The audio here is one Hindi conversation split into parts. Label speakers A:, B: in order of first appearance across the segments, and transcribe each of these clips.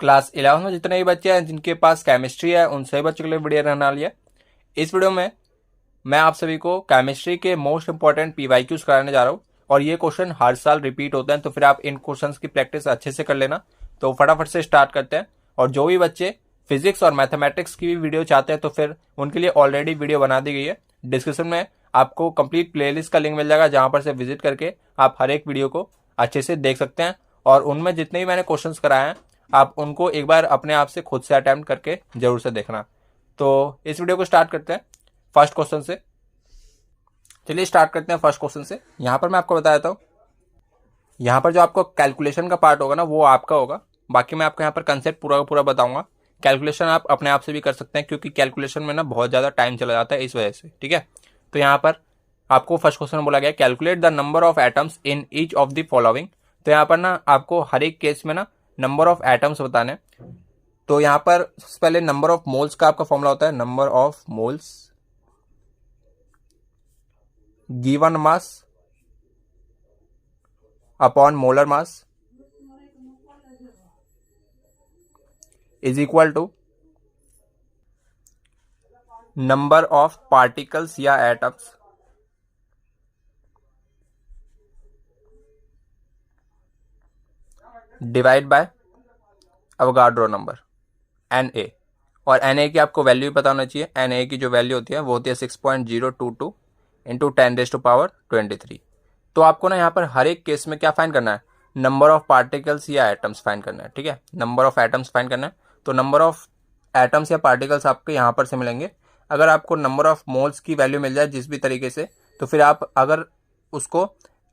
A: क्लास 11 में जितने भी बच्चे हैं जिनके पास केमिस्ट्री है उन सभी बच्चों के लिए वीडियो रहने वाली है। इस वीडियो में मैं आप सभी को केमिस्ट्री के मोस्ट इंपॉर्टेंट पीवाईक्यूज कराने जा रहा हूँ और ये क्वेश्चन हर साल रिपीट होते हैं, तो फिर आप इन क्वेश्चंस की प्रैक्टिस अच्छे से कर लेना। तो फटाफट से स्टार्ट करते हैं। और जो भी बच्चे फिजिक्स और मैथमेटिक्स की भी वीडियो चाहते हैं तो फिर उनके लिए ऑलरेडी वीडियो बना दी गई है। डिस्क्रिप्शन में आपको कंप्लीट प्लेलिस्ट का लिंक मिल जाएगा, जहां पर से विजिट करके आप हर एक वीडियो को अच्छे से देख सकते हैं। और उनमें जितने भी मैंने क्वेश्चंस कराए हैं आप उनको एक बार अपने आप से खुद से अटेम्प्ट करके जरूर से देखना। तो इस वीडियो को स्टार्ट करते हैं फर्स्ट क्वेश्चन से। चलिए स्टार्ट करते हैं फर्स्ट क्वेश्चन से। यहाँ पर मैं आपको बता देता हूँ, यहाँ पर जो आपको कैलकुलेशन का पार्ट होगा ना वो आपका होगा। बाकी मैं आपको यहाँ पर कंसेप्ट पूरा का पूरा बताऊंगा। कैलकुलेशन आप अपने आप से भी कर सकते हैं क्योंकि कैलकुलेशन में ना बहुत ज़्यादा टाइम चला जाता है इस वजह से, ठीक है। तो यहाँ पर आपको फर्स्ट क्वेश्चन बोला गया calculate the number of atoms in each of the following. तो यहाँ पर ना आपको हर एक केस में ना नंबर ऑफ एटम्स बताने। तो यहाँ पर सबसे पहले नंबर ऑफ मोल्स का आपका फॉर्मूला होता है number of moles given mass upon molar mass is equal to number of particles या atoms divide by Avogadro number Na। और Na की आपको वैल्यू भी पता होना चाहिए। Na की जो वैल्यू होती है वो होती है 6.022 इंटू 10⁻23। तो आपको ना यहाँ पर हर एक केस में क्या फाइंड करना है, नंबर ऑफ पार्टिकल्स या एटम्स फाइंड करना है, ठीक है। नंबर ऑफ एटम्स फाइंड करना है। तो नंबर ऑफ एटम्स या पार्टिकल्स आपके यहाँ पर से मिलेंगे। अगर आपको नंबर ऑफ मोल्स की वैल्यू मिल जाए जिस भी तरीके से, तो फिर आप अगर उसको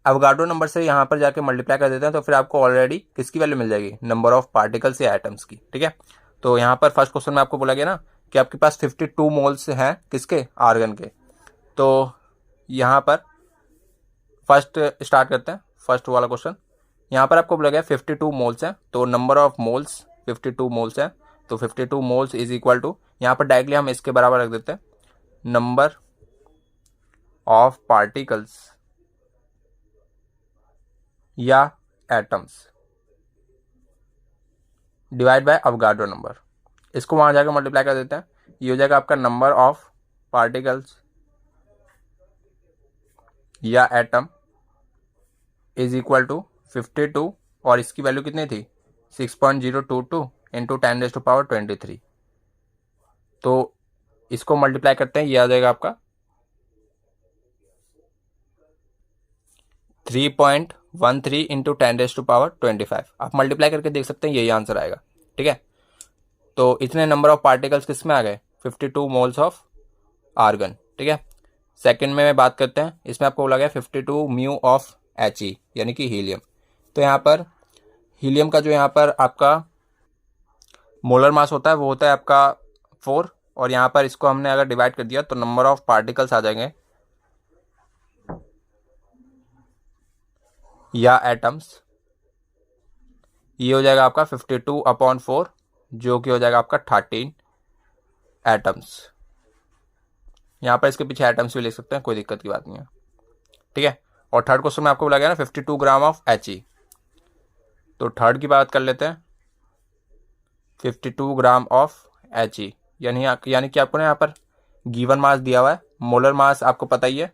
A: अवोगाड्रो नंबर से यहाँ पर जाके मल्टीप्लाई कर देते हैं तो फिर आपको ऑलरेडी किसकी वैल्यू मिल जाएगी, नंबर ऑफ पार्टिकल्स या एटम्स की, ठीक है। तो यहाँ पर फर्स्ट क्वेश्चन में आपको बोला गया ना कि आपके पास 52 मोल्स हैं किसके, आर्गन के। तो यहाँ पर फर्स्ट स्टार्ट करते हैं फर्स्ट वाला क्वेश्चन। यहाँ पर आपको बोला गया 52 मोल्स हैं, तो नंबर ऑफ मोल्स 52 मोल्स हैं। तो 52 मोल्स इज इक्वल टू, यहाँ पर डायरेक्टली हम इसके बराबर रख देते हैं नंबर ऑफ पार्टिकल्स या atoms divide by Avogadro number. इसको वहां जाकर मल्टीप्लाई कर देते हैं, ये हो जाएगा आपका नंबर ऑफ पार्टिकल्स या एटम इज इक्वल टू 52 और इसकी वैल्यू कितनी थी 6.022 इंटू 10⁻23। तो इसको मल्टीप्लाई करते हैं, ये आ जाएगा आपका 3.13 इंटू 10⁻25। आप मल्टीप्लाई करके देख सकते हैं, यही आंसर आएगा, ठीक है। तो इतने नंबर ऑफ पार्टिकल्स किस में आ गए, 52 मोल्स ऑफ आर्गन, ठीक है। सेकंड में मैं बात करते हैं, इसमें आपको बोला गया 52 म्यू ऑफ He यानी कि हीलियम। तो यहाँ पर हीलियम का जो यहाँ पर आपका मोलर मास होता है वो होता है आपका 4, और यहाँ पर इसको हमने अगर डिवाइड कर दिया तो नंबर ऑफ पार्टिकल्स आ जाएंगे या एटम्स, ये हो जाएगा आपका 52/4 जो कि हो जाएगा आपका 13 एटम्स। यहाँ पर इसके पीछे एटम्स भी लिख सकते हैं, कोई दिक्कत की बात नहीं है, ठीक है। और थर्ड क्वेश्चन में आपको बोला गया ना 52 ग्राम ऑफ He। तो थर्ड की बात कर लेते हैं 52 ग्राम ऑफ He यानी कि आपको ना यहाँ पर गिवन मास दिया हुआ है। मोलर मास आपको पता ही है,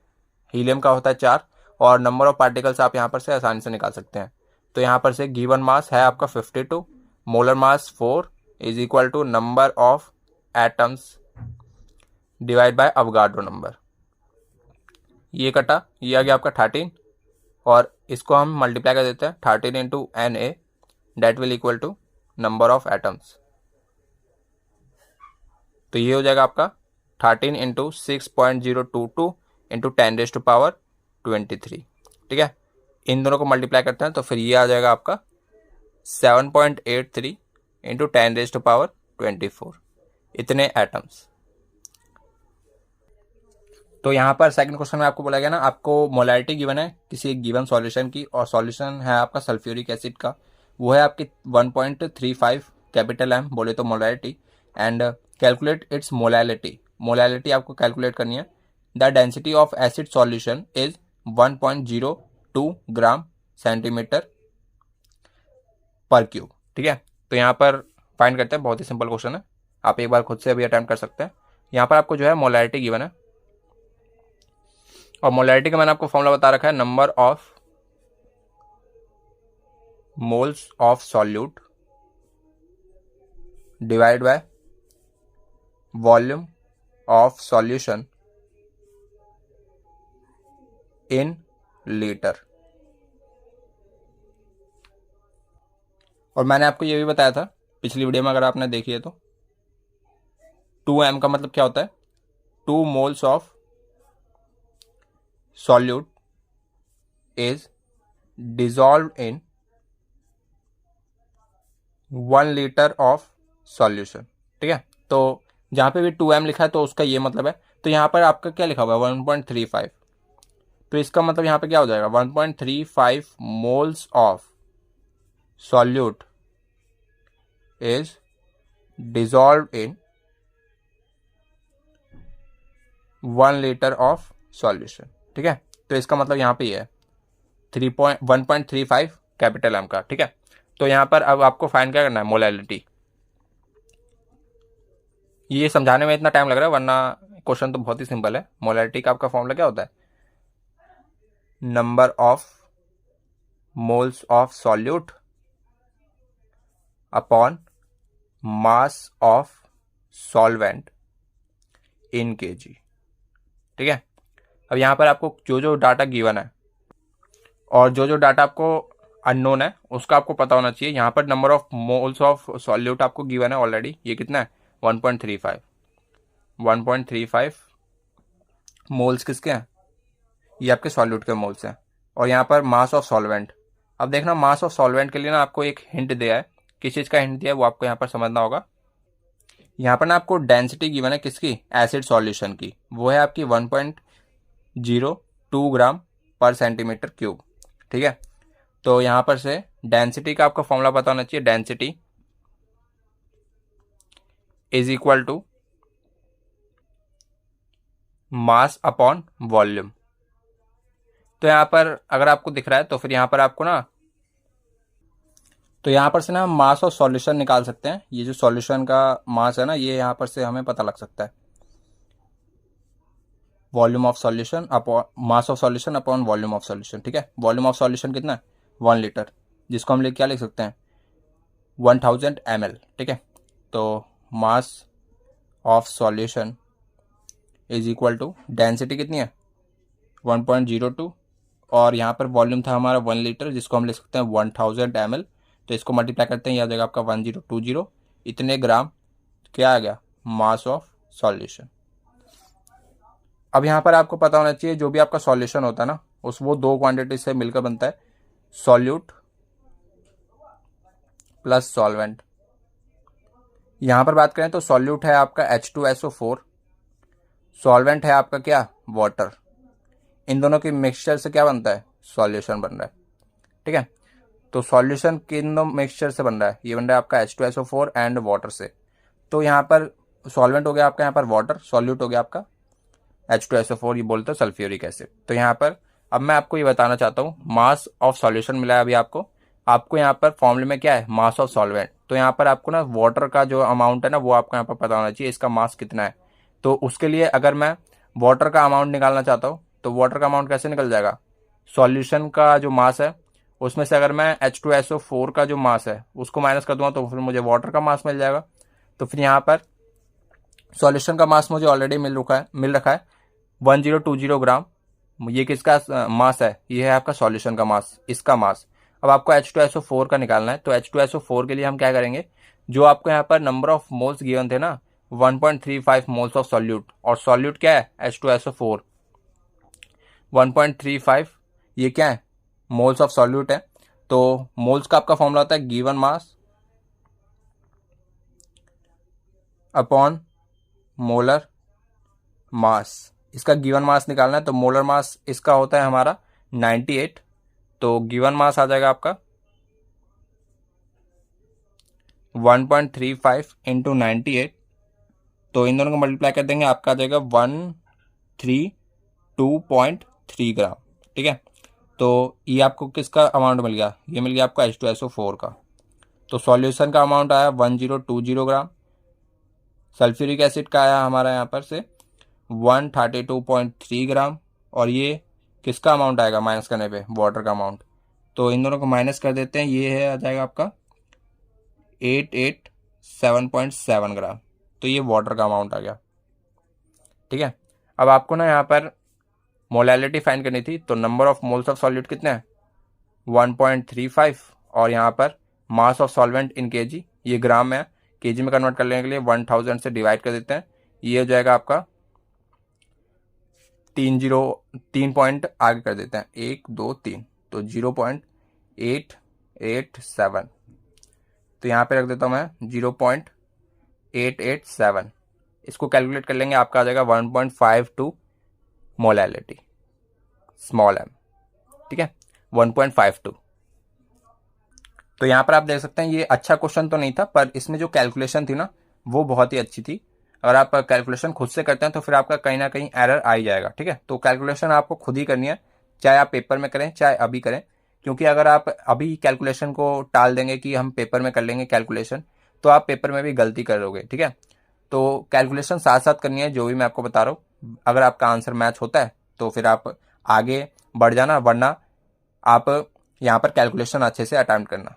A: हीलियम का होता है 4, और नंबर ऑफ पार्टिकल्स आप यहाँ पर से आसानी से निकाल सकते हैं। तो यहाँ पर से गिवन मास है आपका 52, molar mass 4 is equal to number of atoms divide by Avogadro number. ये कटा, ये आ गया आपका 13, और इसको हम मल्टीप्लाई कर देते हैं 13 into Na, that will equal to number of atoms. तो ये हो जाएगा आपका 13 इंटू 6.022 इंटू 10⁻23, ठीक है। इन दोनों को मल्टीप्लाई करते हैं तो फिर ये आ जाएगा आपका 7.83 इंटू 10⁻24, इतने एटम्स। तो यहाँ पर सेकंड क्वेश्चन में आपको बोला गया ना, आपको मोलैरिटी गिवन है किसी एक गिवन सॉल्यूशन की, और सॉल्यूशन है आपका सल्फ्यूरिक एसिड का, वो है आपकी 1.35 कैपिटल M बोले तो molarity, and calculate its molality. Molality आपको कैलकुलेट करनी है। The density of acid solution is 1.02 gram centimetre पर क्यूब, ठीक है। तो यहाँ पर फाइंड करते हैं, बहुत ही सिंपल क्वेश्चन है, आप एक बार खुद से अभी अटेम्प्ट कर सकते हैं। यहाँ पर आपको जो है मोलैरिटी गिवन है, और मोलैरिटी का मैंने आपको फॉर्मूला बता रखा है, number of moles of solute divide by volume of solution in litre. और मैंने आपको ये भी बताया था पिछली वीडियो में, अगर आपने देखी है तो 2m का मतलब क्या होता है, 2 moles of solute is dissolve in 1 litre of solution. ठीक है, तो जहां पे भी 2m लिखा है तो उसका ये मतलब है। तो यहां पर आपका क्या लिखा हुआ है 1.35, तो इसका मतलब यहां पे क्या हो जाएगा 1.35 moles of solute is dissolve in 1 litre of solution. ठीक है, तो इसका मतलब यहाँ पे ये है 1.35 कैपिटल एम का। ठीक है, तो यहाँ पर अब आपको फाइंड क्या करना है, मोलैरिटी। ये समझाने में इतना टाइम लग रहा है, वरना क्वेश्चन तो बहुत ही सिंपल है। मोलैरिटी का आपका फॉर्मूला क्या होता है, number of moles of solute upon mass of solvent in KG. ठीक है, अब यहाँ पर आपको जो जो डाटा गिवन है और जो जो डाटा आपको अननोन है उसका आपको पता होना चाहिए। यहाँ पर number of moles of solute आपको गिवन है ऑलरेडी, ये कितना है 1.35। 1.35 मोल्स किसके हैं, ये आपके सॉल्यूट के मोल्स हैं। और यहाँ पर मास ऑफ सॉल्वेंट, अब देखना मास ऑफ सॉल्वेंट के लिए ना आपको एक हिंट दिया है, किस चीज़ का हिंट दिया है वो आपको यहाँ पर समझना होगा। यहाँ पर ना आपको डेंसिटी गिवन है किसकी, एसिड सॉल्यूशन की, वो है आपकी 1.02 ग्राम पर सेंटीमीटर क्यूब। ठीक है, तो यहाँ पर से डेंसिटी का आपका फॉर्मूला पता होना चाहिए, density is equal to mass upon volume. तो यहाँ पर अगर आपको दिख रहा है तो फिर यहाँ पर आपको ना, तो यहाँ पर से ना हम मास ऑफ सॉल्यूशन निकाल सकते हैं। ये जो सॉल्यूशन का मास है ना, ये यहाँ पर से हमें पता लग सकता है, volume of solution upon mass of solution upon volume of solution. ठीक है, वॉल्यूम ऑफ सॉल्यूशन कितना है 1 लीटर, जिसको हम क्या लिख सकते हैं 1000 ml। ठीक है, तो mass of solution is equal to density कितनी है 1.02, और यहाँ पर वॉल्यूम था हमारा 1 लीटर, जिसको हम लिख सकते हैं 1000 ml। तो इसको मल्टीप्लाई करते हैं, यह आ जाएगा आपका 1020, इतने ग्राम क्या आ गया मास ऑफ सॉल्यूशन। अब यहाँ पर आपको पता होना चाहिए जो भी आपका सॉल्यूशन होता है ना, वो 2 क्वांटिटी से मिलकर बनता है, सॉल्यूट प्लस सॉल्वेंट। यहाँ पर बात करें तो सॉल्यूट है आपका H2SO4, सॉल्वेंट है आपका क्या वाटर। इन दोनों के मिक्सचर से क्या बनता है सॉल्यूशन बन रहा है। ठीक है, तो सॉल्यूशन किन दो मिक्सचर से बन रहा है, ये बन रहा है आपका H2SO4 एंड वाटर से। तो यहाँ पर सॉल्वेंट हो गया आपका यहाँ पर वाटर, सॉल्यूट हो गया आपका H2SO4, ये बोलते हैं सल्फ्यूरिक एसिड। तो यहाँ पर अब मैं आपको ये बताना चाहता हूँ, मास ऑफ सॉल्यूशन मिला है अभी आपको यहाँ पर फॉर्मूले में क्या है मास ऑफ सॉल्वेंट। तो यहाँ पर आपको ना वाटर का जो अमाउंट है ना वो आपको यहाँ पर पता होना चाहिए, इसका मास कितना है। तो उसके लिए अगर मैं वाटर का अमाउंट निकालना चाहता हूँ तो वाटर का अमाउंट कैसे निकल जाएगा, सॉल्यूशन का जो मास है उसमें से अगर मैं H2SO4 का जो मास है उसको माइनस कर दूंगा तो फिर मुझे वाटर का मास मिल जाएगा। तो फिर यहाँ पर सॉल्यूशन का मास मुझे ऑलरेडी मिल रखा है 1020 ग्राम। ये किसका मास है, ये है आपका सॉल्यूशन का मास, इसका मास। अब आपको H2SO4 का निकालना है, तो H2SO4 के लिए हम क्या करेंगे, जो आपको यहाँ पर नंबर ऑफ मोल्स गिवन थे ना 1.35 मोल्स ऑफ सॉल्यूट, और सॉल्यूट क्या है H2SO4, 1.35 ये क्या है मोल्स ऑफ सॉल्यूट है। तो मोल्स का आपका फॉर्मूला होता है गिवन मास अपॉन मोलर मास। इसका गिवन मास निकालना है, तो मोलर मास इसका होता है हमारा 98, तो गिवन मास आ जाएगा आपका 1.35 इंटू 98, तो इन दोनों को मल्टीप्लाई कर देंगे, आपका आ जाएगा 132.3 ग्राम। ठीक है, तो ये आपको किसका अमाउंट मिल गया, ये मिल गया आपका H2SO4 का। तो सॉल्यूशन का अमाउंट आया 1020 ग्राम। सल्फ्यूरिक एसिड का आया हमारा यहाँ पर से 132.3 ग्राम। और ये किसका अमाउंट आएगा माइनस करने पे, वाटर का अमाउंट। तो इन दोनों को माइनस कर देते हैं, ये है आ जाएगा आपका 887.7 ग्राम। तो ये वाटर का अमाउंट आ गया। ठीक है, अब आपको ना यहाँ पर मोलैलिटी फाइंड करनी थी। तो number of moles of solute कितने हैं 1.35, और यहाँ पर mass of solvent in KG, ये ग्राम में है, केजी में कन्वर्ट करने के लिए 1000 से डिवाइड कर देते हैं। ये हो जाएगा आपका 3 पॉइंट आगे कर देते हैं, 1 2 3, तो 0.887। तो यहाँ पे रख देता हूँ मैं 0.887। इसको कैलकुलेट कर लेंगे, आपका आ जाएगा 1.52 मोलैलिटी, स्मॉल m। ठीक है, 1.52। तो यहाँ पर आप देख सकते हैं ये अच्छा क्वेश्चन तो नहीं था, पर इसमें जो कैलकुलेशन थी ना वो बहुत ही अच्छी थी। अगर आप कैलकुलेशन खुद से करते हैं तो फिर आपका कहीं ना कहीं एरर आ ही जाएगा। ठीक है, तो कैलकुलेशन आपको खुद ही करनी है, चाहे आप पेपर में करें चाहे अभी करें। क्योंकि अगर आप अभी कैलकुलेशन को टाल देंगे कि हम पेपर में कर लेंगे कैलकुलेशन, तो आप पेपर में भी गलती करोगे। ठीक है, तो कैलकुलेशन साथ साथ करनी है, जो भी मैं आपको बता रहा हूँ। अगर आपका आंसर मैच होता है तो फिर आप आगे बढ़ जाना, वरना आप यहाँ पर कैलकुलेशन अच्छे से अटेम्प्ट करना।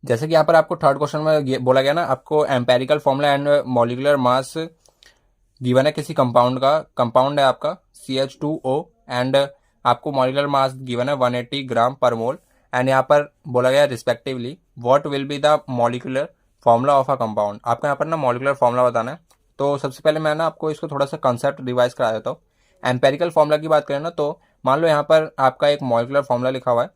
A: जैसे कि यहाँ पर आपको थर्ड क्वेश्चन में बोला गया ना, आपको empirical formula and molecular mass given है किसी कंपाउंड का। कंपाउंड है आपका CH2O एंड आपको मॉलिकुलर मास गिवन है 180 ग्राम पर मोल। एंड यहाँ पर बोला गया respectively what will be the molecular formula of a compound. आपको यहाँ पर ना मॉलिकुलर फॉर्मूला बताना है। तो सबसे पहले मैं ना आपको इसको थोड़ा सा कंसेप्ट रिवाइज करा देता हूँ। एम्पेरिकल फॉर्मूला की बात करें ना, तो मान लो यहाँ पर आपका एक मॉलिकुलर फॉर्मूला लिखा हुआ है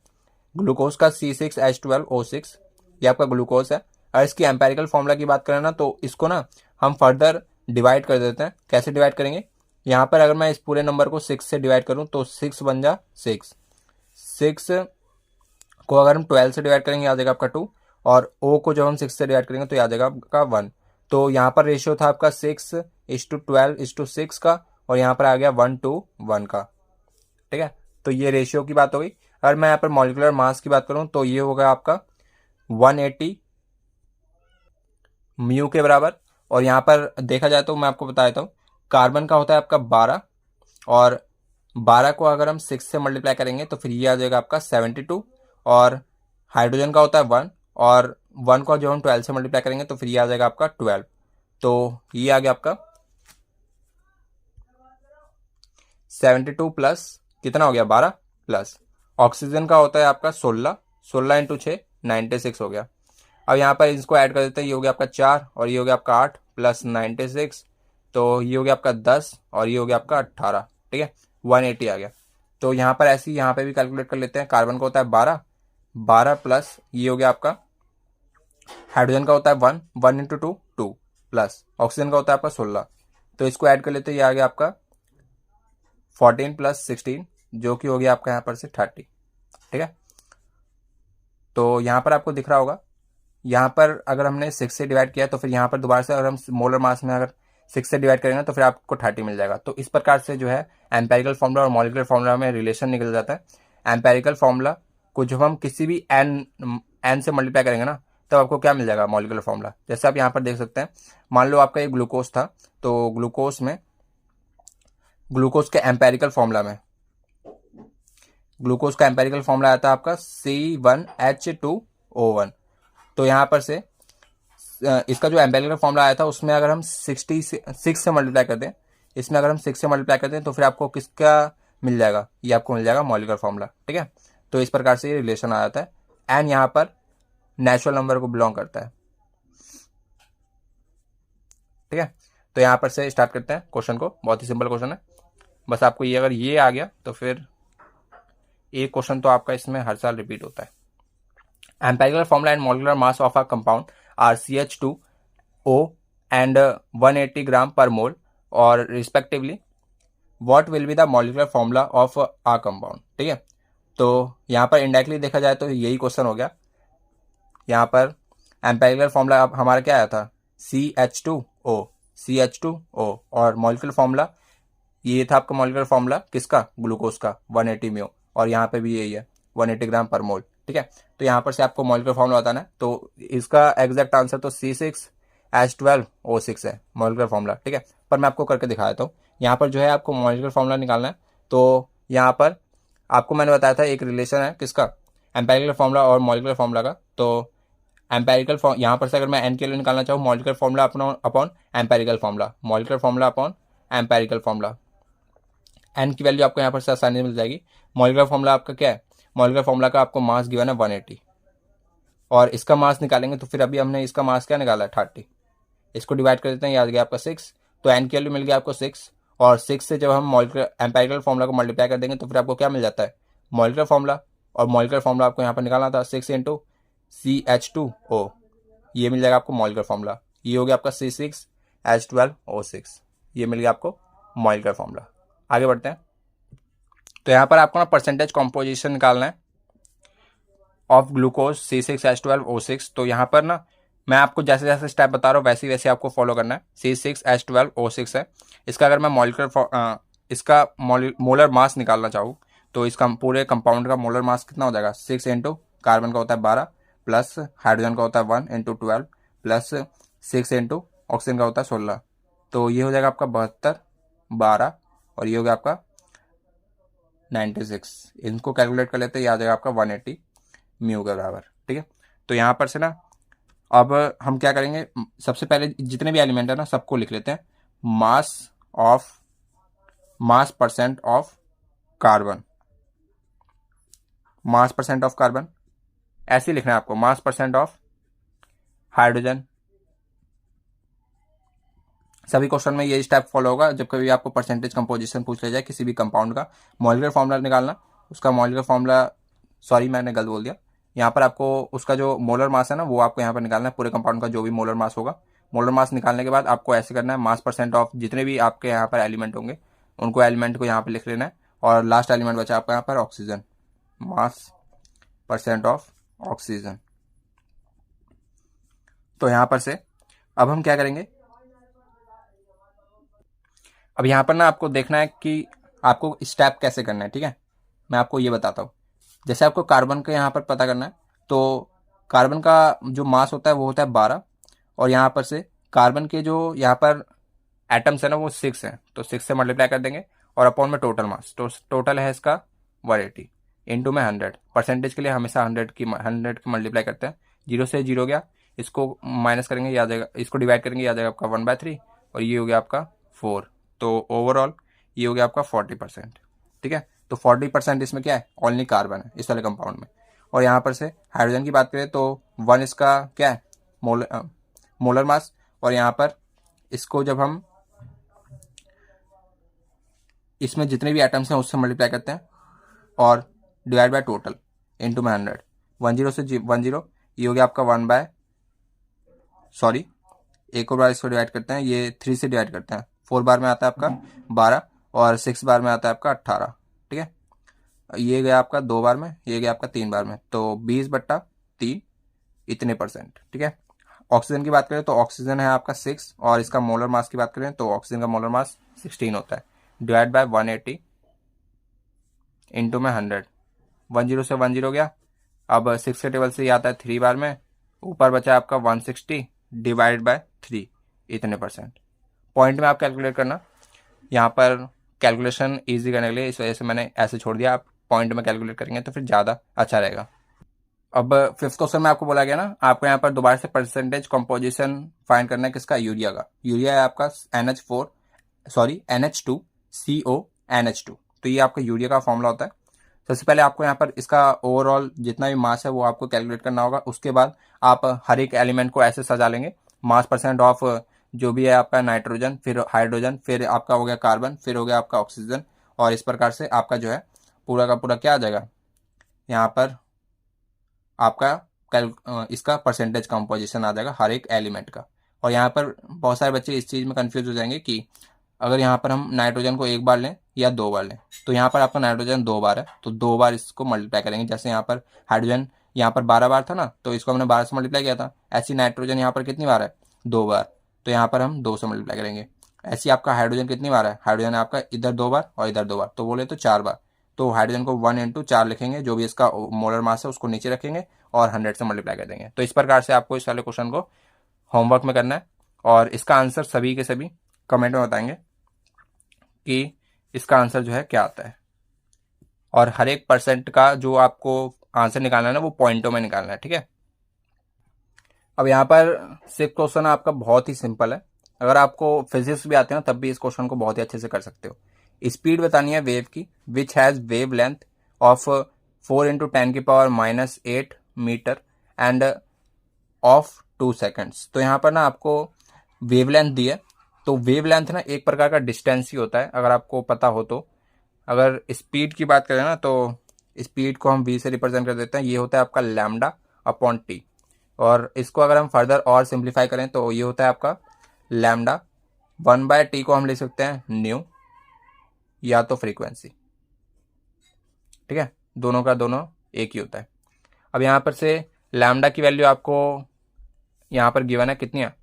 A: ग्लूकोज का C6H12O6, ये आपका ग्लूकोज है। और इसकी एम्पेरिकल फॉर्मूला की बात करें ना, तो इसको ना हम फर्दर डिवाइड कर देते हैं। कैसे डिवाइड करेंगे, यहाँ पर अगर मैं इस पूरे नंबर को 6 से डिवाइड करूँ तो 6 बन जा 6 को अगर हम 12 से डिवाइड करेंगे आ जाएगा आपका 2, और O को जब हम 6 से डिवाइड करेंगे तो आ जाएगा आपका 1। तो यहाँ पर रेशियो था आपका 6:12:6 का, और यहाँ पर आ गया 1:1 का। ठीक है, तो ये रेशियो की बात हो गई। अगर मैं यहाँ पर मॉलिकुलर मास की बात करूँ तो ये होगा आपका 180 म्यू के बराबर। और यहाँ पर देखा जाए तो मैं आपको बता देता हूँ, कार्बन का होता है आपका 12, और 12 को अगर हम 6 से मल्टीप्लाई करेंगे तो फिर ये आ जाएगा आपका 72। और हाइड्रोजन का होता है 1, और 1 को जब हम 12 से मल्टीप्लाई करेंगे तो फिर ये आ जाएगा आपका 12। तो ये आ गया आपका 72 प्लस कितना हो गया 12 प्लस। ऑक्सीजन का होता है आपका 16, 16 इंटू 6 96 हो गया। अब यहाँ पर इसको ऐड कर देते हैं, ये हो गया आपका 4 और ये हो गया आपका 8 प्लस 96, तो ये हो गया आपका 10 और ये हो गया आपका 18। ठीक है, 180 आ गया। तो यहाँ पर ऐसे ही यहाँ पे भी कैलकुलेट कर लेते हैं। कार्बन का होता है 12, 12 प्लस ये हो गया आपका, हाइड्रोजन का होता है 1, 1 इंटू 2 2 प्लस ऑक्सीजन का होता है आपका 16, तो इसको ऐड कर लेते हैं, ये आ गया आपका 14 प्लस 16 जो कि हो गया आपका यहाँ पर से 30। ठीक है, तो यहाँ पर आपको दिख रहा होगा, यहाँ पर अगर हमने 6 से डिवाइड किया तो फिर यहाँ पर दोबारा से अगर हम मोलर मास में अगर 6 से डिवाइड करेंगे तो फिर आपको 30 मिल जाएगा। तो इस प्रकार से जो है एम्पेरिकल फॉर्मूला और मॉलिकुलर फॉर्मूला में रिलेशन निकल जाता है। एम्पेरिकल फॉर्मूला को जब हम किसी भी एन से मल्टीप्लाई करेंगे ना, तब आपको क्या मिल जाएगा मॉलिकुलर फॉर्मूला। जैसे आप यहाँ पर देख सकते हैं, मान लो आपका एक ग्लूकोज था, तो ग्लूकोज के एम्पेरिकल फॉर्मूला में ग्लूकोज का एम्पेरिकल फॉर्मूला आया था आपका C1H2O1। तो यहाँ पर से इसका जो एम्पेरिकल फॉर्मूला आया था उसमें अगर हम 66 से मल्टीप्लाई करते हैं, इसमें अगर हम 6 से मल्टीप्लाई करते हैं तो फिर आपको किसका मिल जाएगा, ये आपको मिल जाएगा मॉलिकुलर फॉर्मूला। ठीक है, तो इस प्रकार से ये रिलेशन आ जाता है। एन यहाँ पर नेचुरल नंबर को बिलोंग करता है। ठीक है, तो यहाँ पर से स्टार्ट करते हैं क्वेश्चन को। बहुत ही सिंपल क्वेश्चन है, बस आपको ये अगर ये आ गया तो फिर एक क्वेश्चन तो आपका इसमें हर साल रिपीट होता है। Empirical formula and molecular mass of a compound are CH2O and 180 gram per mole और respectively what will be the molecular formula of a compound. ठीक है, तो यहाँ पर इनडायरेक्टली देखा जाए तो यही क्वेश्चन हो गया। यहाँ पर एम्पेरिकल फॉर्मूला हमारा क्या आया था CH2O और मॉलिकुलर फॉर्मूला ये था आपका मॉलिकुलर फॉर्मूला किसका, ग्लूकोज का 180 म्यू, और यहाँ पे भी यही है 180 ग्राम पर मोल। ठीक है। तो यहाँ पर से आपको मॉलिक्यूलर फॉर्मूला बताना है, तो इसका एग्जैक्ट आंसर तो C6H12O6 है मॉलिक्यूलर फॉर्मूला, ठीक है। पर मैं आपको करके दिखा देता हूँ। यहाँ पर जो है आपको मॉलिक्यूलर फॉर्मूला निकालना है। तो यहाँ पर आपको मैंने बताया था एक रिलेशन है किसका, एम्पेरिकल फॉर्मूला और मॉलिक्यूलर फॉर्मूला का। तो एम्पेरिकल फॉर्म यहाँ पर से अगर मैं एन के लिए निकालना चाहूँ, molecular formula upon empirical formula, molecular formula upon empirical formula, n की वैल्यू आपको यहाँ पर से आसानी से मिल जाएगी। मॉलिक्यूलर फॉर्मूला आपका क्या है, मॉलिक्यूलर फॉर्मूला का आपको मास गिवन है 180, और इसका मास निकालेंगे तो फिर अभी हमने इसका मास क्या निकाला है 30, इसको डिवाइड कर देते हैं, ये आ गया आपका 6, तो एन की वैल्यू मिल गया आपको 6, और 6 से जब हम मॉलिक्यूलर एम्पेरिकल फॉर्मूला को मल्टीप्लाई कर देंगे तो फिर आपको क्या मिल जाता है, मॉलिक्यूलर फॉर्मूला। और मॉलिक्यूलर फॉर्मूला आपको यहाँ पर निकालना था 6 इंटू CH2O, ये मिल जाएगा आपको मॉलिक्यूलर फॉर्मूला। ये हो गया आपका C6H12O6, ये मिल गया आपको मॉलिक्यूलर फॉर्मूला। आगे बढ़ते हैं। तो यहाँ पर आपको ना परसेंटेज कॉम्पोजिशन निकालना है ऑफ ग्लूकोज C6H12O6। तो यहाँ पर ना मैं आपको जैसे जैसे स्टेप बता रहा हूँ वैसे वैसे आपको फॉलो करना है। C6H12O6 है, इसका अगर मैं इसका मोलर मास निकालना चाहूँ तो इसका पूरे कंपाउंड का मोलर मास कितना हो जाएगा, 6 इंटू कार्बन का होता है 12 प्लस हाइड्रोजन का होता है 1 इंटू 12 प्लस 6 इंटू ऑक्सीजन का होता है 16, तो ये हो जाएगा आपका 72 12, और ये हो गया आपका 96। इनको कैलकुलेट कर लेते हैं, ये आ जाएगा आपका 180 म्यू के बराबर, ठीक है। तो यहाँ पर से ना अब हम क्या करेंगे, सबसे पहले जितने भी एलिमेंट है ना सबको लिख लेते हैं, मास percent of carbon, mass percent of carbon ऐसे ही लिखना है आपको, मास परसेंट ऑफ हाइड्रोजन। सभी क्वेश्चन में ये स्टेप फॉलो होगा, जब कभी आपको परसेंटेज कंपोजिशन पूछ लिया जाए किसी भी कंपाउंड का, मॉलिक्यूलर फॉर्मूला निकालना, उसका मॉलिक्यूलर फॉर्मूला, सॉरी मैंने गलत बोल दिया, यहाँ पर आपको उसका जो मोलर मास है ना वो आपको यहाँ पर निकालना है, पूरे कंपाउंड का जो भी मोलर मास होगा। मोलर मास निकालने के बाद आपको ऐसे करना है, मास परसेंट ऑफ जितने भी आपके यहाँ पर एलिमेंट होंगे उनको एलिमेंट को यहाँ पर लिख लेना है, और लास्ट एलिमेंट बचा आपका यहाँ पर oxygen, mass percent of oxygen. तो यहाँ पर से अब हम क्या करेंगे, अब यहाँ पर ना आपको देखना है कि आपको स्टेप कैसे करना है, ठीक है। मैं आपको ये बताता हूँ। जैसे आपको कार्बन का यहाँ पर पता करना है, तो कार्बन का जो मास होता है वो होता है 12, और यहाँ पर से कार्बन के जो यहाँ पर एटम्स है ना वो 6 है, तो 6 से मल्टीप्लाई कर देंगे, और अपॉन में टोटल मास, तो टोटल है इसका 180 इंटू में 100। परसेंटेज के लिए हमेशा 100 की मल्टीप्लाई करते हैं, 0 से 0 गया, इसको माइनस करेंगे ये आ जाएगा, इसको डिवाइड करेंगे ये आ जाएगा आपका 1/3, और ये हो गया आपका 4, तो ओवरऑल ये हो गया आपका 40%, ठीक है। तो 40% इसमें क्या है, ओनली कार्बन है इस वाले कंपाउंड में। और यहाँ पर से हाइड्रोजन की बात करें तो 1 इसका क्या है, मोलर मास, और यहाँ पर इसको जब हम इसमें जितने भी एटम्स हैं उससे मल्टीप्लाई करते हैं और डिवाइड बाय टोटल इंटू में 100, 10 से 10, ये हो गया आपका एक और बार इसको डिवाइड करते हैं, ये 3 से डिवाइड करते हैं, 4 बार में आता है आपका 12, और 6 बार में आता है आपका 18, ठीक है। ये गया आपका 2 बार में, ये गया आपका 3 बार में, तो 20/3 इतने %, ठीक है। ऑक्सीजन की बात करें तो ऑक्सीजन है आपका 6, और इसका मोलर मास की बात करें तो ऑक्सीजन का मोलर मास 16 होता है, डिवाइड बाय 180 इंटू में 100, 10 से 10 गया। अब 6 के टेबल से ये आता है 3 बार में, ऊपर बचा आपका 160 डिवाइड बाय 3, इतने %। पॉइंट में आप कैलकुलेट करना, यहाँ पर कैलकुलेशन इजी करने के लिए इस वजह से मैंने ऐसे छोड़ दिया, आप पॉइंट में कैलकुलेट करेंगे तो फिर ज़्यादा अच्छा रहेगा। अब 5th क्वेश्चन में आपको बोला गया ना, आपको यहाँ पर दोबारा से परसेंटेज कंपोजिशन फाइंड करना है किसका, यूरिया का। यूरिया है आपका NH2CO NH2, तो ये आपका यूरिया का फॉर्मूला होता है। सबसे पहले आपको यहाँ पर इसका ओवरऑल जितना भी मास है वो आपको कैलकुलेट करना होगा, उसके बाद आप हर एक एलिमेंट को ऐसे सजा लेंगे, मास परसेंट ऑफ जो भी है आपका नाइट्रोजन, फिर हाइड्रोजन, फिर आपका हो गया कार्बन, फिर हो गया आपका ऑक्सीजन, और इस प्रकार से आपका जो है पूरा का पूरा क्या आ जाएगा, यहाँ पर आपका इसका परसेंटेज कंपोजिशन आ जाएगा हर एक एलिमेंट का। और यहाँ पर बहुत सारे बच्चे इस चीज़ में कंफ्यूज हो जाएंगे कि अगर यहाँ पर हम नाइट्रोजन को 1 बार लें या 2 बार लें, तो यहाँ पर आपका नाइट्रोजन 2 बार है तो 2 बार इसको मल्टीप्लाई करेंगे। जैसे यहाँ पर हाइड्रोजन यहाँ पर 12 बार था ना, तो इसको हमने 12 से मल्टीप्लाई किया था, ऐसी नाइट्रोजन यहाँ पर कितनी बार है, 2 बार, तो यहाँ पर हम 2 से मल्टीप्लाई करेंगे। ऐसी आपका हाइड्रोजन कितनी बार है, हाइड्रोजन आपका इधर 2 बार और इधर 2 बार, तो बोले तो 4 बार, तो हाइड्रोजन को 1 × 4 लिखेंगे, जो भी इसका मोलर मास है उसको नीचे रखेंगे और 100 से मल्टीप्लाई कर देंगे। तो इस प्रकार से आपको इस वाले क्वेश्चन को होमवर्क में करना है और इसका आंसर सभी के सभी कमेंट में बताएंगे कि इसका आंसर जो है क्या आता है। और हर एक % का जो आपको आंसर निकालना है ना वो पॉइंटों में निकालना है, ठीक है। अब यहाँ पर 6 क्वेश्चन आपका बहुत ही सिंपल है। अगर आपको फिजिक्स भी आते हैं तब भी इस क्वेश्चन को बहुत ही अच्छे से कर सकते हो। स्पीड बतानी है वेव की, which has wavelength of 4 × 10⁻⁻8 metre and of 2 seconds. तो यहाँ पर ना आपको वेव लेंथ दी है। तो वेव लेंथ ना एक प्रकार का डिस्टेंस ही होता है, अगर आपको पता हो तो। अगर स्पीड की बात करें ना तो स्पीड को हम v से रिप्रेजेंट कर देते हैं, ये होता है आपका λ/t। और इसको अगर हम फर्दर और सिंप्लीफाई करें तो ये होता है आपका लैम्डा 1/t को हम ले सकते हैं न्यू या तो फ्रीक्वेंसी, ठीक है। दोनों का दोनों एक ही होता है। अब यहाँ पर से लैम्डा की वैल्यू आपको यहाँ पर गिवन है कितनी है,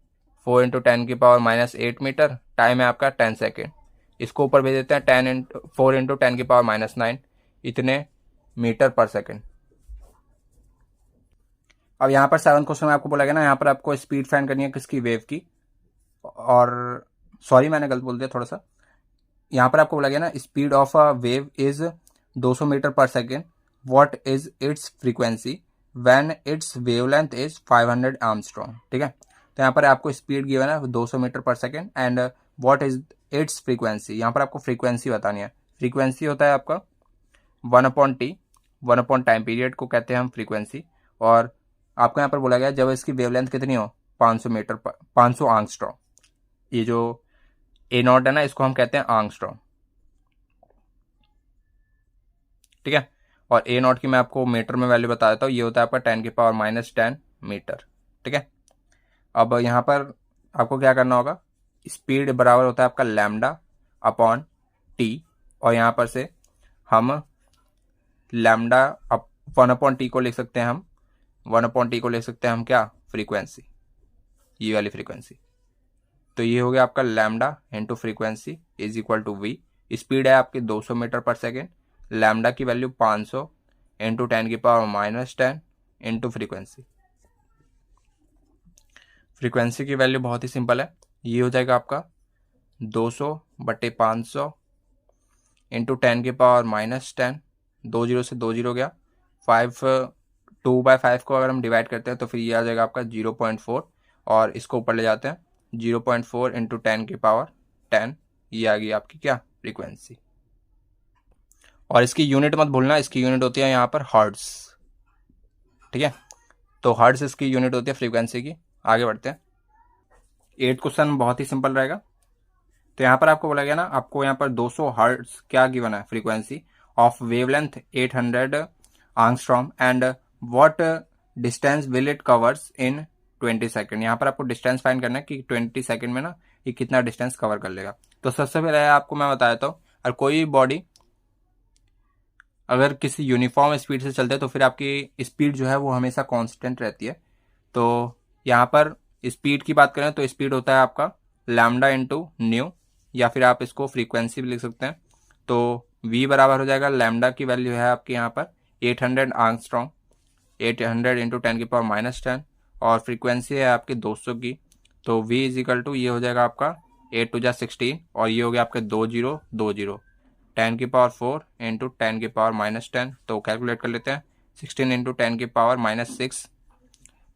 A: 4 × 10⁻⁻8 मीटर, टाइम है आपका 10 सेकेंड। इसको ऊपर भेज देते हैं 4 × 10⁻⁹ इतने मीटर पर सेकेंड। अब यहाँ पर 7 क्वेश्चन में आपको बोला गया ना, यहाँ पर आपको स्पीड फाइंड करनी है किसकी, वेव की। और सॉरी मैंने गलत बोल दिया थोड़ा सा। यहाँ पर आपको बोला गया ना speed of a wave is 200 metre per second, what is its frequency when its wavelength is 500 Armstrong, ठीक है। तो यहाँ पर आपको स्पीड गिवन है 200 metre per second and what is its frequency. यहाँ पर आपको फ्रीक्वेंसी बतानी है। फ्रीक्वेंसी होता है आपका 1/t, 1 टाइम पीरियड को कहते हैं हम फ्रीक्वेंसी। और आपको यहाँ पर बोला गया जब इसकी वेवलेंथ कितनी हो, 500 मीटर पर 500 आर्मस्ट्रॉन्ग। ये जो A0 है ना इसको हम कहते हैं आर्मस्ट्रॉन्ग, ठीक है। और A0 की मैं आपको मीटर में वैल्यू बता देता हूँ, ये होता है आपका 10⁻⁻10 मीटर, ठीक है। अब यहाँ पर आपको क्या करना होगा, स्पीड बराबर होता है आपका λ/t और यहाँ पर से हम λ/1/t को लिख सकते हैं, हम 1/t को ले सकते हैं हम क्या, फ्रीक्वेंसी, ये वाली फ्रीक्वेंसी। तो ये हो गया आपका lambda into frequency is equal to v. Speed है आपकी 200 मीटर पर सेकेंड, लैम्डा की value 500 into 10⁻⁻10 into frequency. Frequency की वैल्यू बहुत ही सिंपल है, ये हो जाएगा आपका 200/500 इंटू 10⁻⁻10, 2 0 से 2 0 गया, 2/5 को अगर हम डिवाइड करते हैं तो फिर ये आ जाएगा आपका 0.4 और इसको ऊपर ले जाते हैं 0.4 इंटू 10⁻10, ये आ गई आपकी क्या, फ्रीक्वेंसी। और इसकी यूनिट मत भूलना, इसकी यूनिट होती है यहाँ पर हर्ट्ज, ठीक है। तो हर्ट्ज इसकी यूनिट होती है फ्रीक्वेंसी की। आगे बढ़ते हैं। 8 क्वेश्चन बहुत ही सिंपल रहेगा। तो यहाँ पर आपको बोला गया ना, आपको यहाँ पर 200 हर्ट्ज क्या गिवन है, frequency of wavelength 800 Armstrong and what distance will it covers in 20 second. यहाँ पर आपको डिस्टेंस फाइंड करना है कि 20 सेकेंड में ना ये कितना डिस्टेंस कवर कर लेगा। तो सबसे पहले आपको मैं बताया था, और कोई बॉडी अगर किसी यूनिफॉर्म स्पीड से चलते हैं तो फिर आपकी स्पीड जो है वो हमेशा कांस्टेंट रहती है। तो यहाँ पर स्पीड की बात करें तो स्पीड होता है आपका लैम्डा इंटू न्यू, या फिर आप इसको फ्रीक्वेंसी भी लिख सकते हैं। तो v बराबर हो जाएगा, लैम्डा की वैल्यू है आपकी यहाँ पर 800 आर्मस्ट्रॉन्ग, 800 इंटू 10⁻⁻10 और फ्रीक्वेंसी है आपकी 200 की। तो v इज इक्वल टू ये हो जाएगा आपका 8 × 16 और ये हो गया आपके 2020 10⁻4 इंटू 10⁻⁻10। तो कैलकुलेट कर लेते हैं, 16 इंटू 10⁻⁻6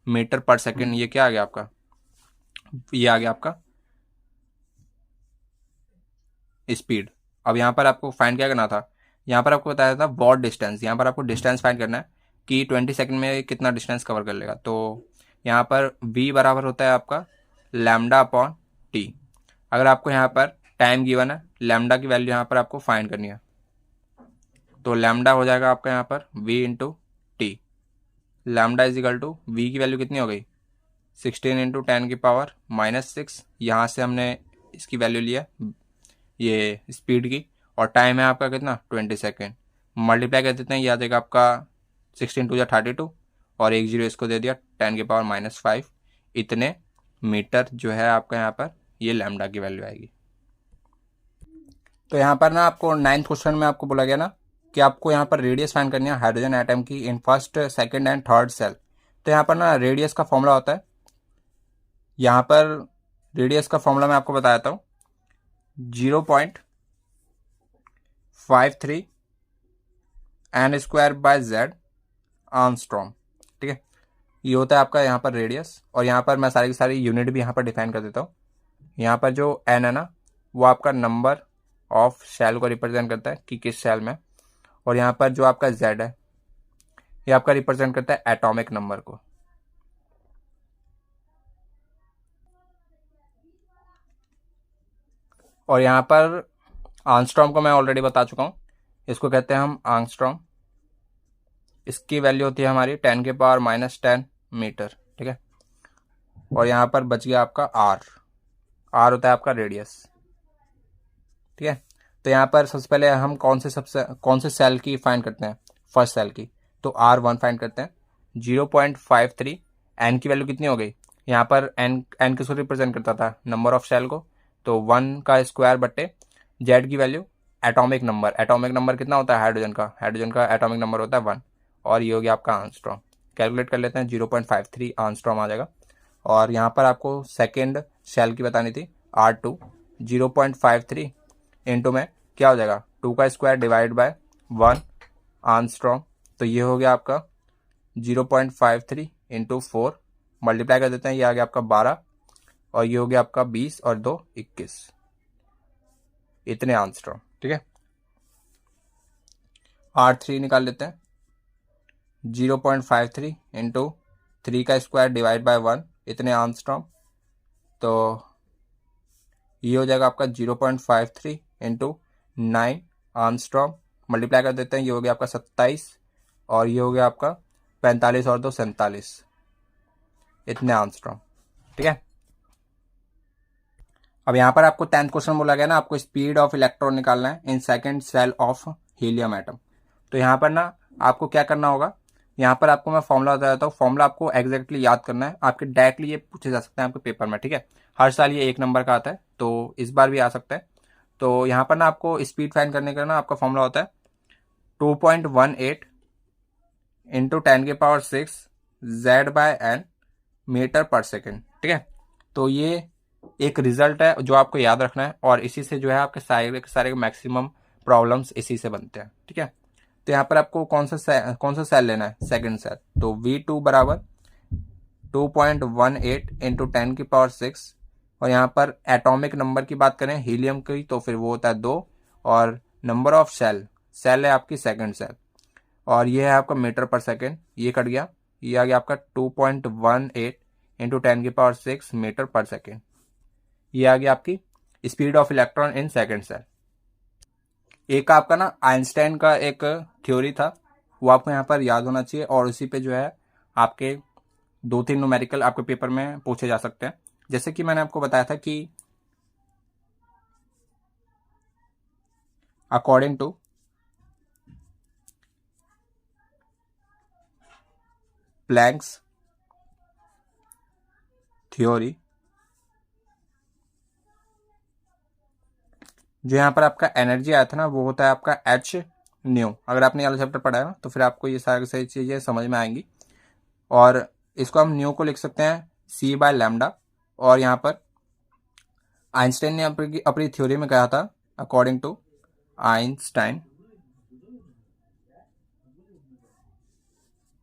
A: मीटर पर सेकेंड। ये क्या आ गया आपका, ये आ गया आपका स्पीड। अब यहाँ पर आपको फाइंड क्या करना था, यहाँ पर आपको बताया था वॉट डिस्टेंस। यहाँ पर आपको डिस्टेंस फाइंड करना है कि 20 सेकंड में कितना डिस्टेंस कवर कर लेगा। तो यहाँ पर v बराबर होता है आपका λ/t। अगर आपको यहाँ पर टाइम गिवन है, लैम्डा की वैल्यू यहाँ पर आपको फाइंड करनी है, तो लैम्डा हो जाएगा आपका यहाँ पर v into t. Lambda is equal to v की वैल्यू कितनी हो गई, 16 इंटू 10⁻⁻6। यहाँ से हमने इसकी वैल्यू लिया ये स्पीड की, और टाइम है आपका कितना, 20 सेकेंड। मल्टीप्लाई कर देते हैं, ये आ जाएगा आपका 16 × 32 और 1 0 इसको दे दिया 10⁻⁻5। इतने मीटर जो है आपका यहाँ पर ये लैम्डा की वैल्यू आएगी। तो यहाँ पर ना आपको 9th क्वेश्चन में आपको बोला गया ना कि आपको यहाँ पर रेडियस फाइंड करनी है हाइड्रोजन एटम की in first, second and third shell. तो यहाँ पर ना रेडियस का फॉर्मूला होता है, यहाँ पर रेडियस का फॉर्मूला मैं आपको बताता हूँ, 0.53 n square by Z angstrom. ठीक है, ये होता है आपका यहाँ पर रेडियस। और यहाँ पर मैं सारी की सारी यूनिट भी यहाँ पर डिफाइन कर देता हूँ। यहाँ पर जो एन है ना, वो आपका नंबर ऑफ सेल को रिप्रेजेंट करता है कि किस सेल में। और यहाँ पर जो आपका जेड है, ये आपका रिप्रेजेंट करता है एटॉमिक नंबर को। और यहाँ पर आर्मस्ट्रॉन्ग को मैं ऑलरेडी बता चुका हूँ, इसको कहते हैं हम आर्मस्ट्रॉन्ग। इसकी वैल्यू होती है हमारी 10⁻⁻10 मीटर। ठीक है, और यहाँ पर बच गया आपका आर। आर होता है आपका रेडियस। ठीक है, तो यहाँ पर सबसे पहले हम कौन से सेल की फाइंड करते हैं, फर्स्ट सेल की। तो R1 फाइंड करते हैं। 0.53 एन की वैल्यू कितनी हो गई, यहाँ पर एन किसको रिप्रेजेंट करता था, नंबर ऑफ सेल को। तो 1 का स्क्वायर बट्टे जेड की value atomic number. Atomic number कितना होता है हाइड्रोजन का एटॉमिक नंबर होता है 1। और ये हो गया आपका आर्मस्ट्रॉन्ग। कैलकुलेट कर लेते हैं, 0.53 आर्मस्ट्रॉन्ग आ जाएगा। और यहाँ पर आपको सेकेंड सेल की बतानी थी, R2। 0.53 इंटू में क्या हो जाएगा, 2 का स्क्वायर डिवाइड बाय 1 आर्मस्ट्रॉन्ग। तो ये हो गया आपका 0.53 इंटू 4, मल्टीप्लाई कर देते हैं, ये आ गया आपका 12। और ये हो गया आपका 20 और 2 21, इतने आर्मस्ट्रॉन्ग। ठीक है, R3 निकाल लेते हैं। 0.53 इंटू 3 का स्क्वायर डिवाइड बाय 1, इतने आर्मस्ट्रॉन्ग। तो ये हो जाएगा आपका 0.53 इंटू 9 आर्मस्ट्रॉन्ग, मल्टीप्लाई कर देते हैं, ये हो गया आपका 27। और ये हो गया आपका 45 और 2 47, इतने आर्मस्ट्रॉन्ग। ठीक है, अब यहाँ पर आपको 10th क्वेश्चन बोला गया ना, आपको स्पीड ऑफ इलेक्ट्रॉन निकालना है in second shell of helium atom. तो यहाँ पर ना आपको क्या करना होगा, यहाँ पर आपको मैं फॉर्मूला बता देता हूँ। फॉर्मूला आपको एग्जैक्टली याद करना है, आपके डायरेक्टली ये पूछे जा सकते हैं आपके पेपर में। ठीक है, हर साल ये 1 नंबर का आता है, तो इस बार भी आ सकता है। तो यहाँ पर ना आपको स्पीड फाइंड करने का ना आपका फॉर्मूला होता है 2.18 into 10⁻6 Z by n metre per second. ठीक है, तो ये एक रिजल्ट है जो आपको याद रखना है, और इसी से जो है आपके सारे मैक्सिमम प्रॉब्लम्स इसी से बनते हैं। ठीक है, तो यहाँ पर आपको कौन सा सेल लेना है, सेकंड सेल। तो V2 बराबर 2.18 इंटू 10⁻6। और यहाँ पर एटॉमिक नंबर की बात करें हीलियम की, तो फिर वो होता है 2। और नंबर ऑफ सेल है आपकी सेकंड सेल, और ये है आपका मीटर पर सेकेंड, ये कट गया, ये आ गया आपका 2.18 इंटू 10⁻6 मीटर पर सेकेंड। ये आ गया आपकी speed of electron in second shell. एक आपका ना आइंस्टाइन का एक थ्योरी था, वो आपको यहाँ पर याद होना चाहिए, और उसी पे जो है आपके 2-3 न्यूमेरिकल आपके पेपर में पूछे जा सकते हैं। जैसे कि मैंने आपको बताया था कि अकॉर्डिंग टू प्लैंक्स थ्योरी, जो यहाँ पर आपका एनर्जी आया था ना, वो होता है आपका H न्यू। अगर आपने ये वाला चैप्टर पढ़ा है ना, तो फिर आपको ये सारी चीज़ें समझ में आएंगी। और इसको हम न्यू को लिख सकते हैं C/λ। और यहाँ पर आइंस्टाइन ने अपनी थ्योरी में कहा था, अकॉर्डिंग टू आइंस्टाइन,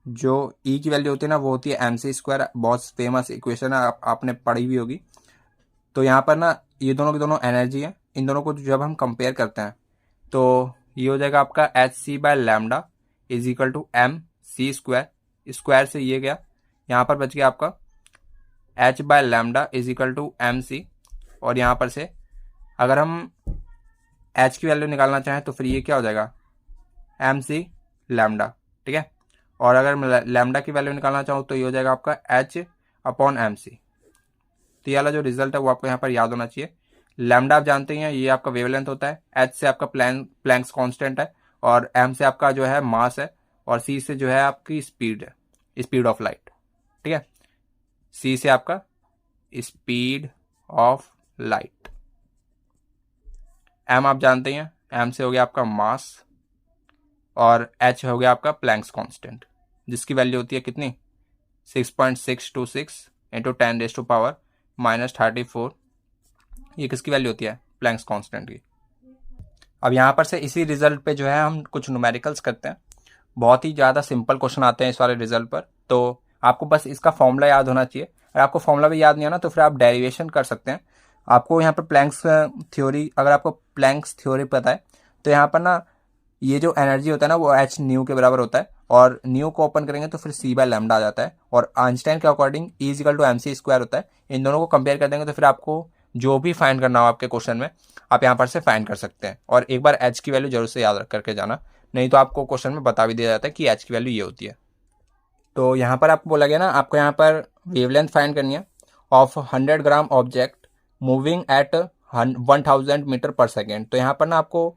A: जो E की वैल्यू होती है ना, वो होती है mc²। बहुत फेमस इक्वेशन है, आपने पढ़ी भी होगी। तो यहाँ पर ना ये दोनों की दोनों एनर्जी है, इन दोनों को जब हम कंपेयर करते हैं, तो ये हो जाएगा आपका Hc/λ is equal to mc²। Square से ये गया, यहाँ पर बच गया आपका H/λ is equal to mc। और यहाँ पर से अगर हम H की वैल्यू निकालना चाहें, तो फिर ये क्या हो जाएगा, mc/λ। ठीक है, और अगर मैं लैम्डा की वैल्यू निकालना चाहूँ, तो ये हो जाएगा आपका H/mc। तो ये वाला जो रिजल्ट है वो आपको यहाँ पर याद होना चाहिए। लैम्डा आप जानते हैं, ये आपका वेवलेंथ होता है। H से आपका प्लैंक्स कांस्टेंट है, और m से आपका जो है मास है, और c से जो है आपकी स्पीड है, स्पीड ऑफ लाइट। ठीक है, c से आपका स्पीड ऑफ लाइट। m आप जानते हैं, m से हो गया आपका मास, और h हो गया आपका प्लैंक्स कांस्टेंट, जिसकी वैल्यू होती है कितनी 6.626 इंटू 10⁻⁻34। ये किसकी वैल्यू होती है प्लैंक्स कांस्टेंट की। अब यहाँ पर से इसी रिजल्ट पे जो है हम कुछ न्यूमेरिकल्स करते हैं। बहुत ही ज़्यादा सिंपल क्वेश्चन आते हैं इस वाले रिजल्ट पर, तो आपको बस इसका फॉर्मूला याद होना चाहिए। अगर आपको फॉर्मूला भी याद नहीं आना तो फिर आप डेरिवेशन कर सकते हैं। आपको यहाँ पर प्लैंक्स थ्योरी, अगर आपको प्लैंक्स थ्योरी पता है तो यहाँ पर ना ये जो एनर्जी होता है ना वो एच न्यू के बराबर होता है, और न्यू को ओपन करेंगे तो फिर सी बाय लैम्डा आ जाता है, और आइंस्टाइन के according E equal to m c square होता है। इन दोनों को कंपेयर कर देंगे तो फिर आपको जो भी फाइंड करना हो आपके क्वेश्चन में आप यहाँ पर से फाइंड कर सकते हैं। और एक बार एच की वैल्यू जरूर से याद रख करके जाना, नहीं तो आपको क्वेश्चन में बता भी दिया जाता है कि एच की वैल्यू ये होती है। तो यहाँ पर आपको बोला गया ना, आपको यहाँ पर वेवलेंथ फाइंड करनी है of 100 gram object moving at 1000 metre per second. तो यहाँ पर ना आपको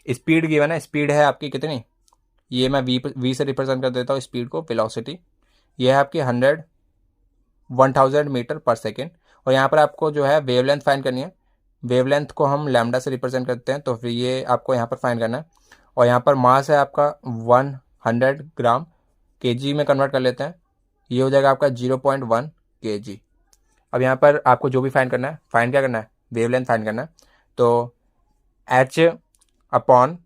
A: स्पीड गिवन है, स्पीड है आपकी कितनी, ये मैं वी से रिप्रेजेंट कर देता हूँ स्पीड को, वेलोसिटी ये है आपकी 1000 मीटर पर सेकेंड। और यहाँ पर आपको जो है वेवलेंथ फाइंड करनी है, वेवलेंथ को हम लैम्डा से रिप्रेजेंट करते हैं, तो फिर ये आपको यहाँ पर फाइंड करना है। और यहाँ पर मास है आपका 100 ग्राम, केजी में कन्वर्ट कर लेते हैं, ये हो जाएगा आपका 0.1 kg। अब यहाँ पर आपको जो भी फाइंड करना है, फाइंड क्या करना है, वेवलेंथ फाइंड करना है। तो h upon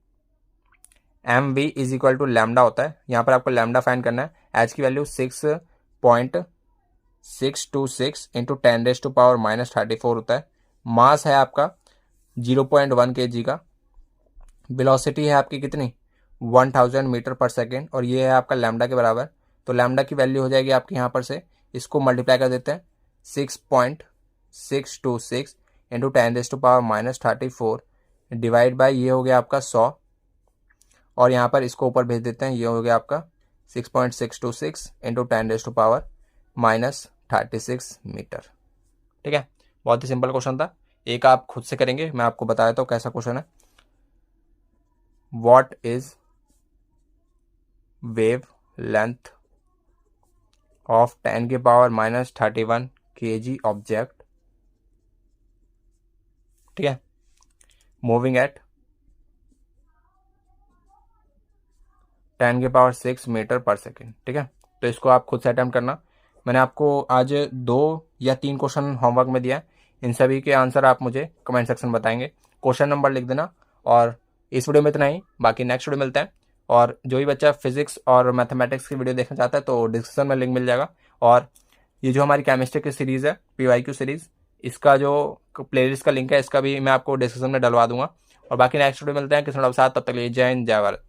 A: m v is equal to lambda होता है, यहाँ पर आपको लैम्डा फाइंड करना है। h की वैल्यू 6.626 इंटू 10⁻⁻34 होता है। मास है आपका 0.1 kg का, वेलोसिटी है आपकी कितनी 1000 मीटर पर सेकेंड, और ये है आपका लैम्डा के बराबर। तो लैम्डा की वैल्यू हो जाएगी आपकी यहाँ पर से, इसको मल्टीप्लाई कर देते हैं 6.626 इंटू 10⁻⁻34 डिवाइड बाय ये हो गया आपका 100, और यहाँ पर इसको ऊपर भेज देते हैं, ये हो गया आपका 6.626 इंटू 10⁻⁻36 मीटर। ठीक है, बहुत ही सिंपल क्वेश्चन था। एक आप खुद से करेंगे, मैं आपको बता देता हूँ कैसा क्वेश्चन है। What is wave length of 10⁻⁻31 kg object, ठीक है, moving at 10⁻6 metre per second. ठीक है, तो इसको आप खुद से अटेम्प्ट करना। मैंने आपको आज 2 या 3 क्वेश्चन होमवर्क में दिया है, इन सभी के आंसर आप मुझे कमेंट सेक्शन में बताएंगे, क्वेश्चन नंबर लिख देना। और इस वीडियो में इतना ही, बाकी नेक्स्ट वीडियो मिलते हैं। और जो भी बच्चा फिजिक्स और मैथमेटिक्स की वीडियो देखना चाहता है तो डिस्क्रिप्शन में लिंक मिल जाएगा। और ये जो हमारी केमिस्ट्री की सीरीज़ है PYQ सीरीज़, इसका जो प्लेलिस्ट का लिंक है इसका भी मैं आपको डिस्क्रिप्शन में डलवा दूंगा। और बाकी नेक्स्ट वीडियो मिलते हैं किसी और साथ, तब तक के लिए जय हिंद जय भारत।